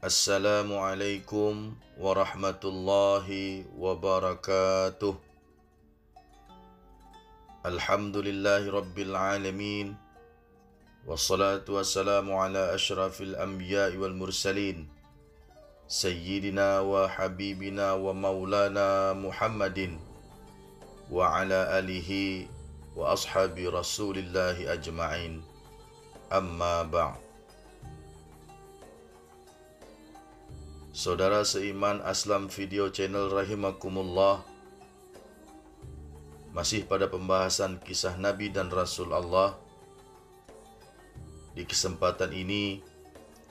Assalamualaikum warahmatullahi wabarakatuh. Alhamdulillahi rabbil alamin. Wassalatu wassalamu ala ashrafil anbiya'i wal mursalin, Sayyidina wa habibina wa maulana Muhammadin wa ala alihi wa ashabi rasulillahi ajma'in. Amma ba'd. Saudara seiman Aslam Video Channel rahimakumullah, masih pada pembahasan kisah Nabi dan Rasul Allah. Di kesempatan ini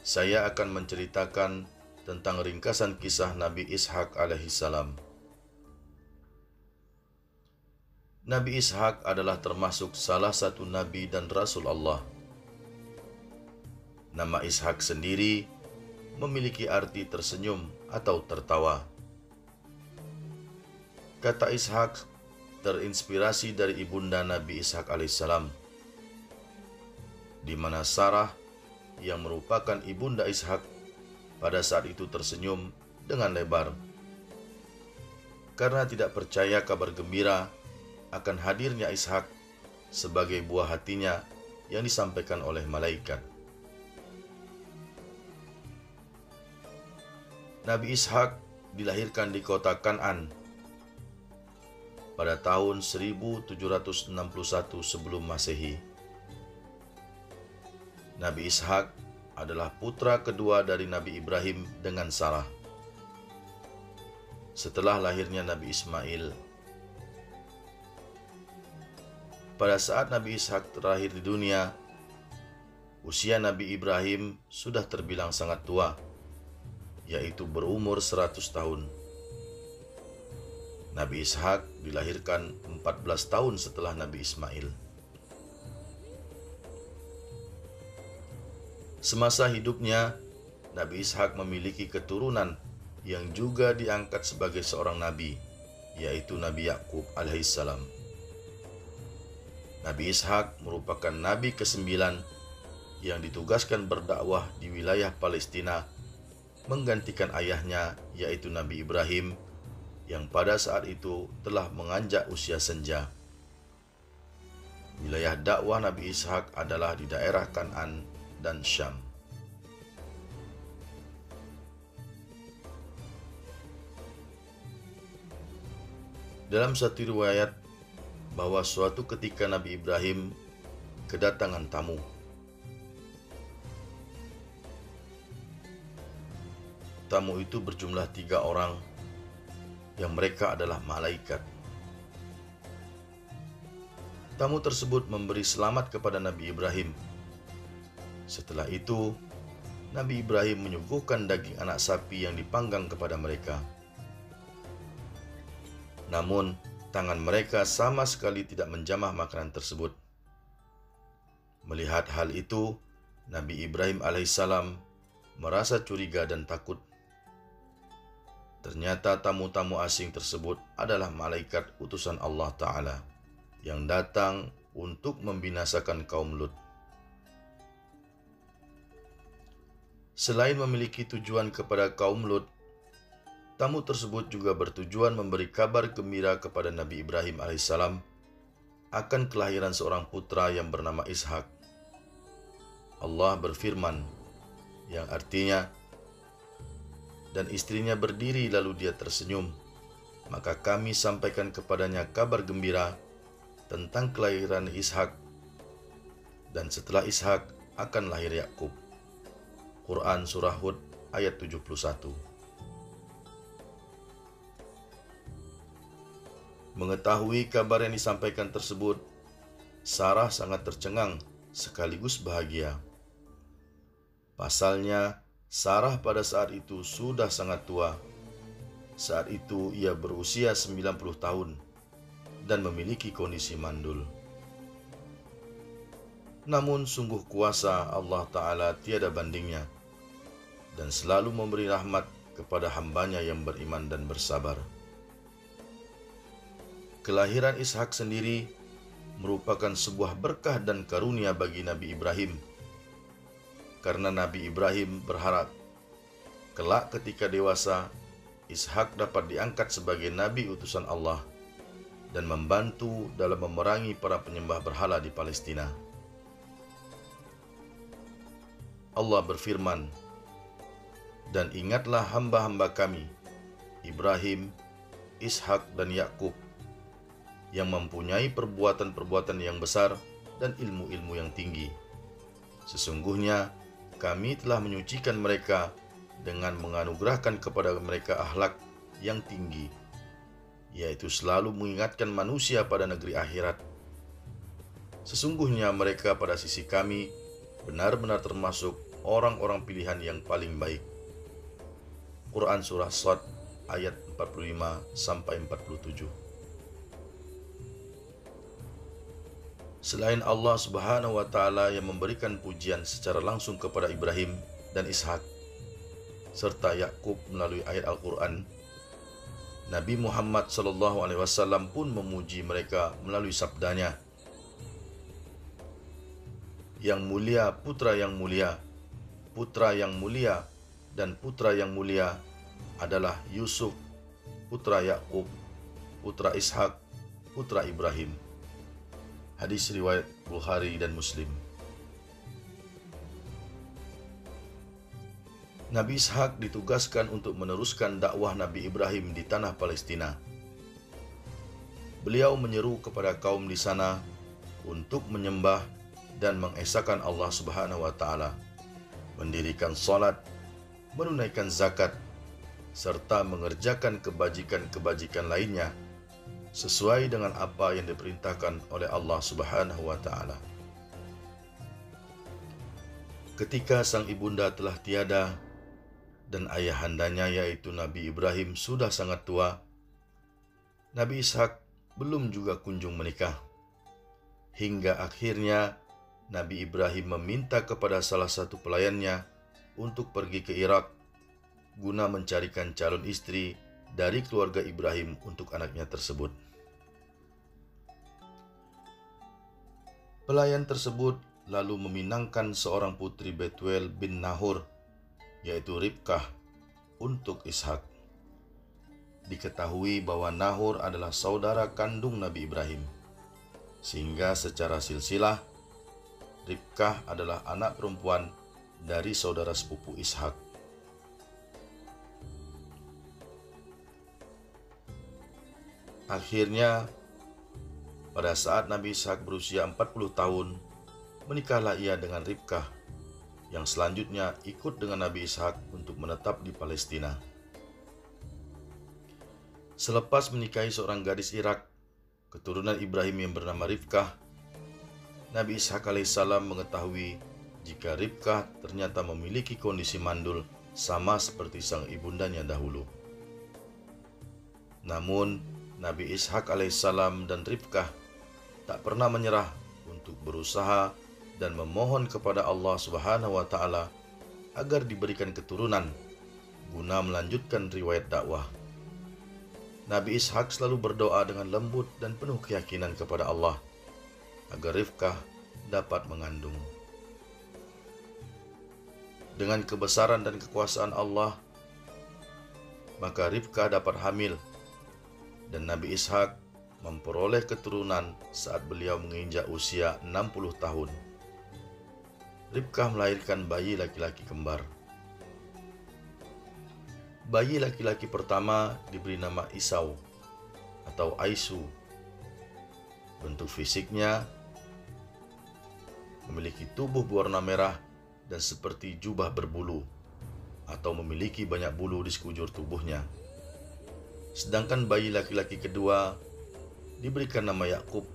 saya akan menceritakan tentang ringkasan kisah Nabi Ishak alaihissalam. Nabi Ishak adalah termasuk salah satu Nabi dan Rasul Allah. Nama Ishak sendiri memiliki arti tersenyum atau tertawa. Kata Ishak terinspirasi dari ibunda Nabi Ishak alaihissalam, di mana Sarah yang merupakan ibunda Ishak pada saat itu tersenyum dengan lebar karena tidak percaya kabar gembira akan hadirnya Ishak sebagai buah hatinya yang disampaikan oleh malaikat. Nabi Ishak dilahirkan di kota Kan'an pada tahun 1761 sebelum Masehi. Nabi Ishak adalah putra kedua dari Nabi Ibrahim dengan Sarah. Setelah lahirnya Nabi Ismail, pada saat Nabi Ishak terakhir di dunia, usia Nabi Ibrahim sudah terbilang sangat tua, yaitu berumur 100 tahun. Nabi Ishak dilahirkan 14 tahun setelah Nabi Ismail. Semasa hidupnya, Nabi Ishak memiliki keturunan yang juga diangkat sebagai seorang nabi, yaitu Nabi Yakub alaihissalam. Nabi Ishak merupakan nabi ke-9 yang ditugaskan berdakwah di wilayah Palestina, menggantikan ayahnya yaitu Nabi Ibrahim yang pada saat itu telah menganjak usia senja. Wilayah dakwah Nabi Ishak adalah di daerah Kan'an dan Syam. Dalam satu riwayat bahwa suatu ketika Nabi Ibrahim kedatangan tamu. Tamu itu berjumlah 3 orang yang mereka adalah malaikat. Tamu tersebut memberi selamat kepada Nabi Ibrahim. Setelah itu, Nabi Ibrahim menyuguhkan daging anak sapi yang dipanggang kepada mereka. Namun, tangan mereka sama sekali tidak menjamah makanan tersebut. Melihat hal itu, Nabi Ibrahim alaihissalam merasa curiga dan takut. Ternyata tamu-tamu asing tersebut adalah malaikat utusan Allah Ta'ala yang datang untuk membinasakan kaum Lut. Selain memiliki tujuan kepada kaum Lut, tamu tersebut juga bertujuan memberi kabar gembira kepada Nabi Ibrahim alaihissalam akan kelahiran seorang putra yang bernama Ishak. Allah berfirman, yang artinya, dan istrinya berdiri lalu dia tersenyum, maka kami sampaikan kepadanya kabar gembira tentang kelahiran Ishak, dan setelah Ishak akan lahir Yakub. Quran Surah Hud ayat 71. Mengetahui kabar yang disampaikan tersebut, Sarah sangat tercengang sekaligus bahagia. Pasalnya, Sarah pada saat itu sudah sangat tua. Saat itu ia berusia 90 tahun dan memiliki kondisi mandul. Namun sungguh kuasa Allah Ta'ala tiada bandingnya dan selalu memberi rahmat kepada hambanya yang beriman dan bersabar. Kelahiran Ishak sendiri merupakan sebuah berkah dan karunia bagi Nabi Ibrahim, karena Nabi Ibrahim berharap Kelak ketika dewasa, Ishak dapat diangkat sebagai nabi utusan Allah dan membantu dalam memerangi para penyembah berhala di Palestina. Allah berfirman, "Dan ingatlah hamba-hamba kami, Ibrahim, Ishak, dan Yakub, yang mempunyai perbuatan-perbuatan yang besar dan ilmu-ilmu yang tinggi. Sesungguhnya kami telah menyucikan mereka dengan menganugerahkan kepada mereka akhlak yang tinggi, yaitu selalu mengingatkan manusia pada negeri akhirat. Sesungguhnya mereka pada sisi kami benar-benar termasuk orang-orang pilihan yang paling baik." Quran Surah Shad ayat 45-47. Selain Allah Subhanahu wa Ta'ala yang memberikan pujian secara langsung kepada Ibrahim dan Ishak serta Yakub melalui ayat Al-Quran, Nabi Muhammad SAW pun memuji mereka melalui sabdanya, "Yang mulia, putra yang mulia, putra yang mulia, dan putra yang mulia adalah Yusuf, putra Yakub, putra Ishak, putra Ibrahim." Hadis riwayat Bukhari dan Muslim. Nabi Ishak ditugaskan untuk meneruskan dakwah Nabi Ibrahim di tanah Palestina. Beliau menyeru kepada kaum di sana untuk menyembah dan mengesahkan Allah Subhanahu wa Ta'ala, mendirikan salat, menunaikan zakat, serta mengerjakan kebajikan-kebajikan lainnya sesuai dengan apa yang diperintahkan oleh Allah Subhanahu wa Ta'ala. Ketika sang ibunda telah tiada dan ayahandanya yaitu Nabi Ibrahim sudah sangat tua, Nabi Ishak belum juga kunjung menikah. Hingga akhirnya Nabi Ibrahim meminta kepada salah satu pelayannya untuk pergi ke Irak guna mencarikan calon istri dari keluarga Ibrahim untuk anaknya tersebut. Pelayan tersebut lalu meminangkan seorang putri Betuel bin Nahor, yaitu Ribkah, untuk Ishak. Diketahui bahwa Nahor adalah saudara kandung Nabi Ibrahim, sehingga secara silsilah Ribkah adalah anak perempuan dari saudara sepupu Ishak. Akhirnya, pada saat Nabi Ishak berusia 40 tahun, menikahlah ia dengan Ribkah, yang selanjutnya ikut dengan Nabi Ishak untuk menetap di Palestina. Selepas menikahi seorang gadis Irak, keturunan Ibrahim yang bernama Ribkah, Nabi Ishak alaihissalam mengetahui jika Ribkah ternyata memiliki kondisi mandul sama seperti sang ibundanya dahulu. Namun, Nabi Ishak alaihissalam dan Ribkah tak pernah menyerah untuk berusaha dan memohon kepada Allah Subhanahu wa Ta'ala agar diberikan keturunan guna melanjutkan riwayat dakwah. Nabi Ishak selalu berdoa dengan lembut dan penuh keyakinan kepada Allah agar Ribkah dapat mengandung. Dengan kebesaran dan kekuasaan Allah, maka Ribkah dapat hamil dan Nabi Ishak memperoleh keturunan saat beliau menginjak usia 60 tahun. Ribkah melahirkan bayi laki-laki kembar. Bayi laki-laki pertama diberi nama Isau atau Aisu. Bentuk fisiknya memiliki tubuh berwarna merah dan seperti jubah berbulu atau memiliki banyak bulu di sekujur tubuhnya. Sedangkan bayi laki-laki kedua diberikan nama Yakub,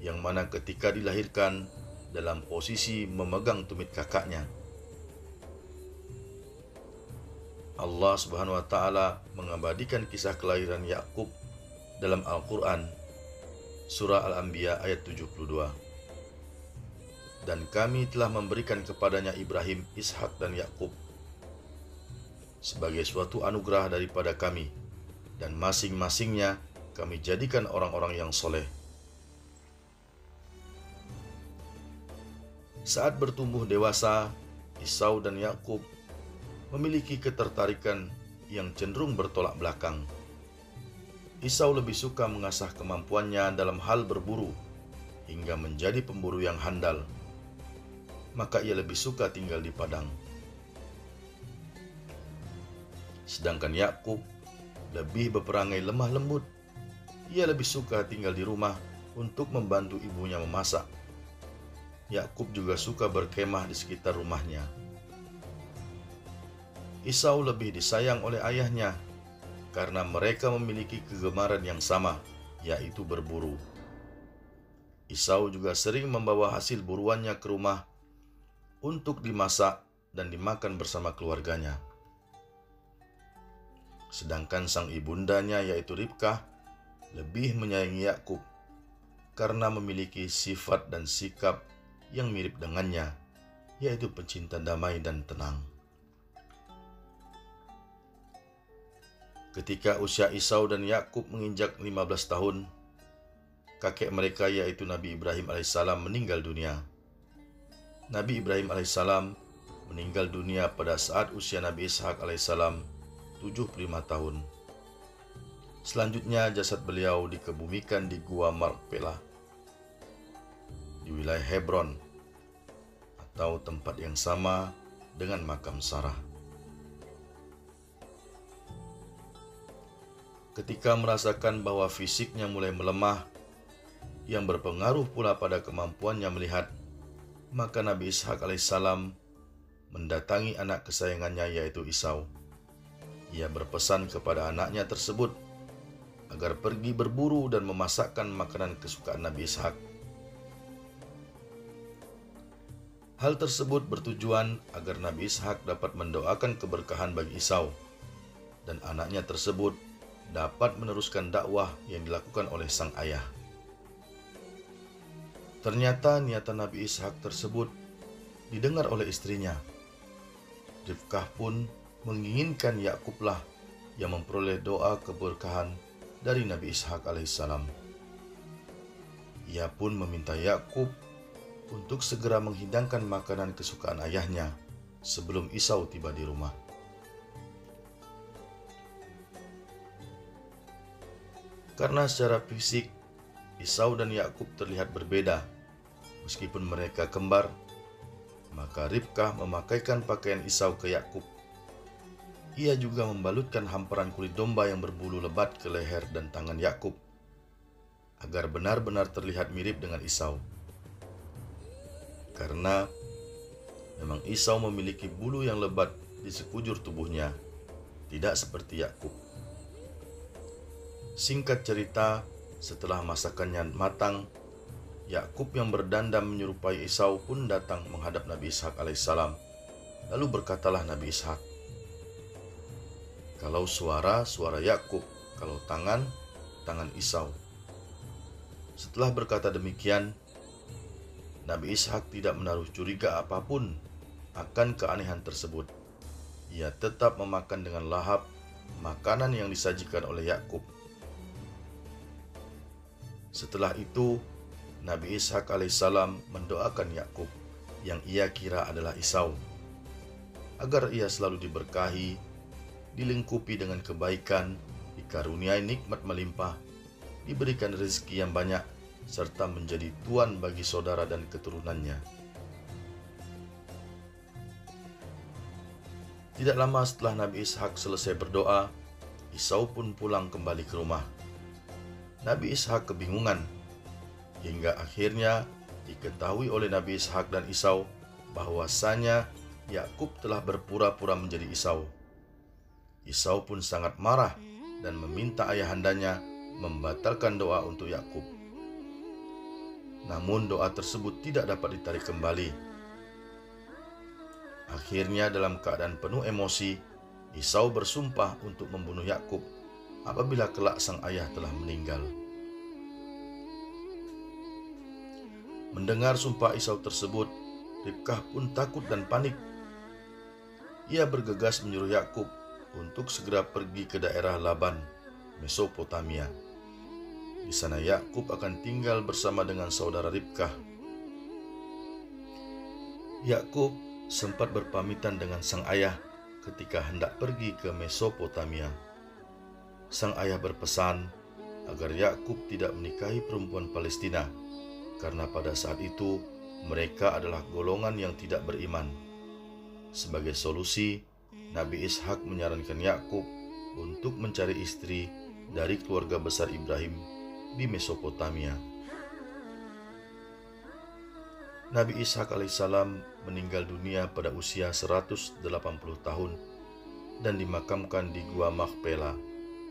yang mana ketika dilahirkan dalam posisi memegang tumit kakaknya. Allah Subhanahu wa Ta'ala mengabadikan kisah kelahiran Yakub dalam Al-Quran, Surah Al-Anbiya ayat 72. Dan kami telah memberikan kepadanya Ibrahim, Ishak, dan Yakub sebagai suatu anugerah daripada kami, dan masing-masingnya kami jadikan orang-orang yang soleh. Saat bertumbuh dewasa, Isau dan Yakub memiliki ketertarikan yang cenderung bertolak belakang. Esau lebih suka mengasah kemampuannya dalam hal berburu hingga menjadi pemburu yang handal, maka ia lebih suka tinggal di padang. Sedangkan Yakub lebih berperangai lemah lembut. Ia lebih suka tinggal di rumah untuk membantu ibunya memasak. Yakub juga suka berkemah di sekitar rumahnya. Esau lebih disayang oleh ayahnya karena mereka memiliki kegemaran yang sama, yaitu berburu. Esau juga sering membawa hasil buruannya ke rumah untuk dimasak dan dimakan bersama keluarganya. Sedangkan sang ibundanya yaitu Ribkah lebih menyayangi Yakub karena memiliki sifat dan sikap yang mirip dengannya, yaitu pencinta damai dan tenang. Ketika usia Esau dan Yakub menginjak 15 tahun, kakek mereka yaitu Nabi Ibrahim alaihissalam meninggal dunia. Nabi Ibrahim alaihissalam meninggal dunia pada saat usia Nabi Ishak alaihissalam 75 tahun. Selanjutnya jasad beliau dikebumikan di Gua Makpelah di wilayah Hebron, atau tempat yang sama dengan makam Sarah. Ketika merasakan bahwa fisiknya mulai melemah, yang berpengaruh pula pada kemampuannya melihat, maka Nabi Ishak alaihissalam mendatangi anak kesayangannya yaitu Esau. Ia berpesan kepada anaknya tersebut agar pergi berburu dan memasakkan makanan kesukaan Nabi Ishak. Hal tersebut bertujuan agar Nabi Ishak dapat mendoakan keberkahan bagi Esau dan anaknya tersebut dapat meneruskan dakwah yang dilakukan oleh sang ayah. Ternyata niatan Nabi Ishak tersebut didengar oleh istrinya. Ribkah pun menginginkan Yakublah yang memperoleh doa keberkahan dari Nabi Ishak alaihissalam. Ia pun meminta Yakub untuk segera menghidangkan makanan kesukaan ayahnya sebelum Esau tiba di rumah. Karena secara fisik Esau dan Yakub terlihat berbeda, meskipun mereka kembar, maka Ribkah memakaikan pakaian Esau ke Yakub. Ia juga membalutkan hamparan kulit domba yang berbulu lebat ke leher dan tangan Yakub, agar benar-benar terlihat mirip dengan Esau. Karena memang Esau memiliki bulu yang lebat di sekujur tubuhnya, tidak seperti Yakub. Singkat cerita, setelah masakannya matang, Yakub yang berdandam menyerupai Esau pun datang menghadap Nabi Ishak alaihissalam. Lalu berkatalah Nabi Ishak, "Kalau suara Yakub, kalau tangan Esau." Setelah berkata demikian, Nabi Ishak tidak menaruh curiga apapun akan keanehan tersebut. Ia tetap memakan dengan lahap makanan yang disajikan oleh Yakub. Setelah itu, Nabi Ishak alaihissalam mendoakan Yakub yang ia kira adalah Esau, agar ia selalu diberkahi, dilingkupi dengan kebaikan, dikaruniai nikmat melimpah, diberikan rezeki yang banyak, serta menjadi tuan bagi saudara dan keturunannya. Tidak lama setelah Nabi Ishak selesai berdoa, Esau pun pulang kembali ke rumah. Nabi Ishak kebingungan, hingga akhirnya diketahui oleh Nabi Ishak dan Esau bahwasanya Yakub telah berpura-pura menjadi Esau. Esau pun sangat marah dan meminta ayahandanya membatalkan doa untuk Yakub. Namun doa tersebut tidak dapat ditarik kembali. Akhirnya dalam keadaan penuh emosi, Esau bersumpah untuk membunuh Yakub apabila kelak sang ayah telah meninggal. Mendengar sumpah Esau tersebut, Ribkah pun takut dan panik. Ia bergegas menyuruh Yakub untuk segera pergi ke daerah Laban, Mesopotamia. Di sana Yakub akan tinggal bersama dengan saudara Ribkah. Yakub sempat berpamitan dengan sang ayah ketika hendak pergi ke Mesopotamia. Sang ayah berpesan agar Yakub tidak menikahi perempuan Palestina, karena pada saat itu mereka adalah golongan yang tidak beriman. Sebagai solusi, Nabi Ishak menyarankan Yakub untuk mencari istri dari keluarga besar Ibrahim di Mesopotamia. Nabi Ishak alaihissalam meninggal dunia pada usia 180 tahun dan dimakamkan di Gua Makpela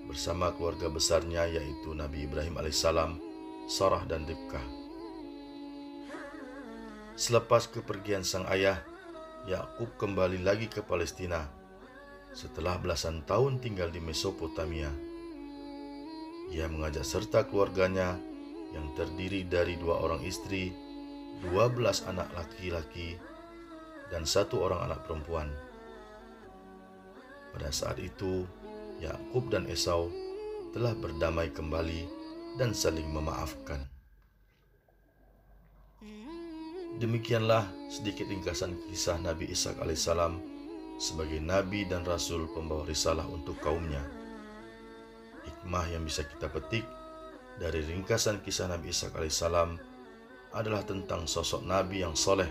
bersama keluarga besarnya, yaitu Nabi Ibrahim alaihissalam, Sarah dan Ribkah. Selepas kepergian sang ayah, Yakub kembali lagi ke Palestina setelah belasan tahun tinggal di Mesopotamia. Ia mengajak serta keluarganya yang terdiri dari 2 orang istri, 12 anak laki-laki, dan 1 orang anak perempuan. Pada saat itu, Yakub dan Esau telah berdamai kembali dan saling memaafkan. Demikianlah sedikit ringkasan kisah Nabi Ishak alaihissalam sebagai nabi dan rasul pembawa risalah untuk kaumnya. Hikmah yang bisa kita petik dari ringkasan kisah Nabi Ishak alaihissalam adalah tentang sosok nabi yang soleh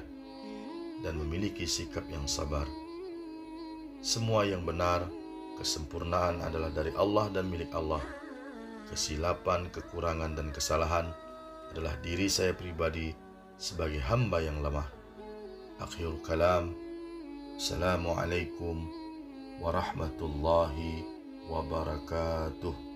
dan memiliki sikap yang sabar. Semua yang benar, kesempurnaan adalah dari Allah dan milik Allah. Kesilapan, kekurangan, dan kesalahan adalah diri saya pribadi sebagai hamba yang lemah. Akhirul kalam. Assalamualaikum warahmatullahi wabarakatuh.